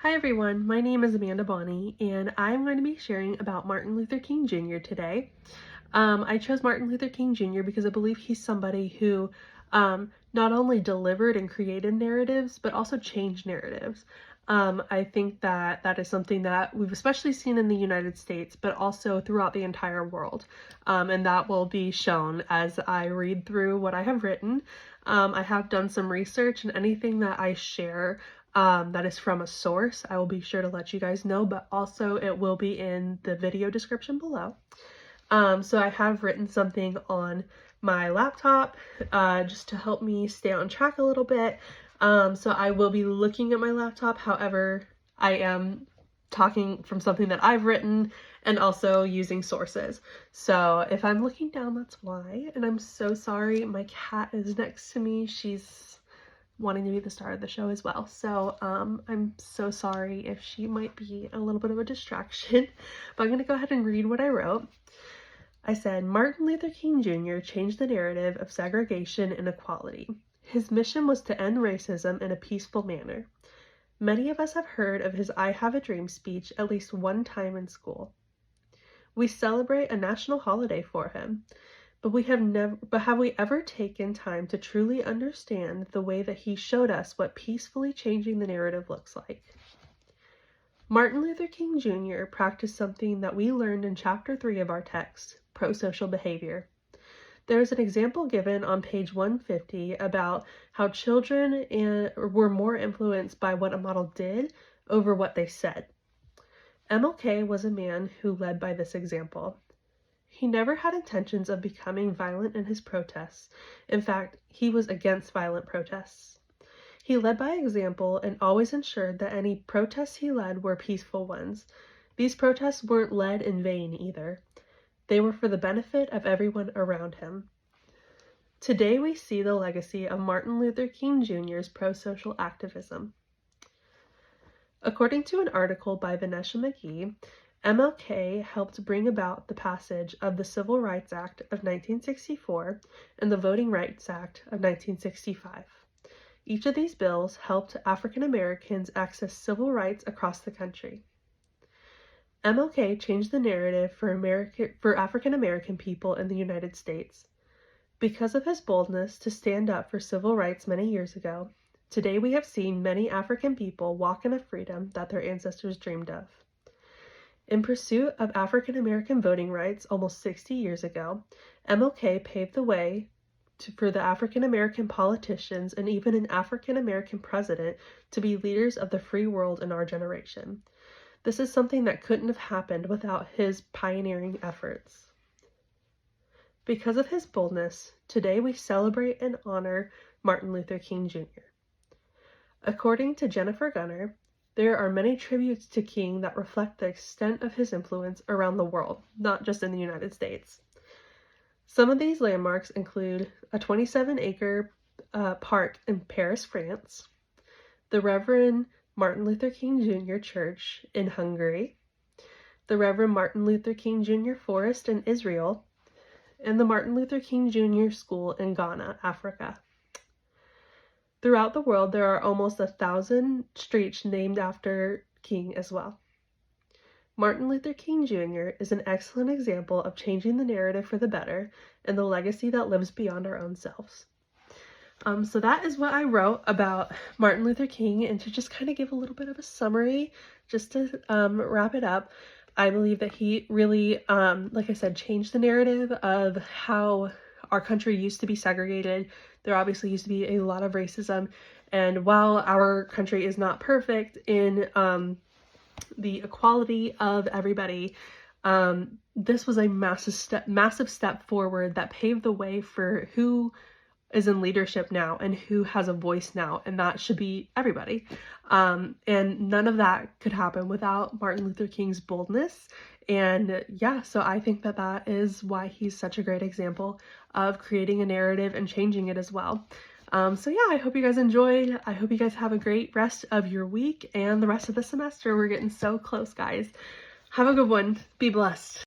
Hi everyone, my name is Amanda Bonney and I'm going to be sharing about Martin Luther King Jr. today. I chose Martin Luther King Jr. because I believe he's somebody who not only delivered and created narratives, but also changed narratives. I think that that is something that we've especially seen in the United States, but also throughout the entire world. And that will be shown as I read through what I have written. I have done some research, and anything that I share that is from a source, I will be sure to let you guys know, but also it will be in the video description below. So I have written something on my laptop just to help me stay on track a little bit. So I will be looking at my laptop, however, I am talking from something that I've written and also using sources. So if I'm looking down, that's why. And I'm so sorry, my cat is next to me. She's wanting to be the star of the show as well. So I'm so sorry if she might be a little bit of a distraction, but I'm gonna go ahead and read what I wrote. I said, Martin Luther King Jr. changed the narrative of segregation and equality. His mission was to end racism in a peaceful manner. Many of us have heard of his I Have a Dream speech at least one time in school. We celebrate a national holiday for him, but have we ever taken time to truly understand the way that he showed us what peacefully changing the narrative looks like? Martin Luther King Jr. practiced something that we learned in Chapter 3 of our text, pro-social behavior. There is an example given on page 150 about how children were more influenced by what a model did over what they said. MLK was a man who led by this example. He never had intentions of becoming violent in his protests. In fact, he was against violent protests. He led by example and always ensured that any protests he led were peaceful ones. These protests weren't led in vain either. They were for the benefit of everyone around him. Today we see the legacy of Martin Luther King Jr.'s pro-social activism. According to an article by Vanessa McGee, MLK helped bring about the passage of the Civil Rights Act of 1964 and the Voting Rights Act of 1965. Each of these bills helped African Americans access civil rights across the country. MLK changed the narrative for African American people in the United States. Because of his boldness to stand up for civil rights many years ago, today we have seen many African people walk in a freedom that their ancestors dreamed of. In pursuit of African American voting rights almost 60 years ago, MLK paved the way for the African American politicians and even an African American president to be leaders of the free world in our generation. This is something that couldn't have happened without his pioneering efforts. Because of his boldness, today we celebrate and honor Martin Luther King Jr. According to Jennifer Gunner, there are many tributes to King that reflect the extent of his influence around the world, not just in the United States. Some of these landmarks include a 27-acre park in Paris, France, the Reverend Martin Luther King Jr. Church in Hungary, the Reverend Martin Luther King Jr. Forest in Israel, and the Martin Luther King Jr. School in Ghana, Africa. Throughout the world, there are almost 1,000 streets named after King as well. Martin Luther King Jr. is an excellent example of changing the narrative for the better and the legacy that lives beyond our own selves. So that is what I wrote about Martin Luther King, and to just kind of give a little bit of a summary, just to wrap it up, I believe that he really, like I said, changed the narrative of how our country used to be segregated. There obviously used to be a lot of racism, and while our country is not perfect in the equality of everybody, this was a massive step forward that paved the way for who is in leadership now and who has a voice now, and that should be everybody. And none of that could happen without Martin Luther King's boldness. And yeah, so I think that that is why he's such a great example of creating a narrative and changing it as well. So yeah, I hope you guys enjoyed. I hope you guys have a great rest of your week and the rest of the semester. We're getting so close, guys. Have a good one. Be blessed.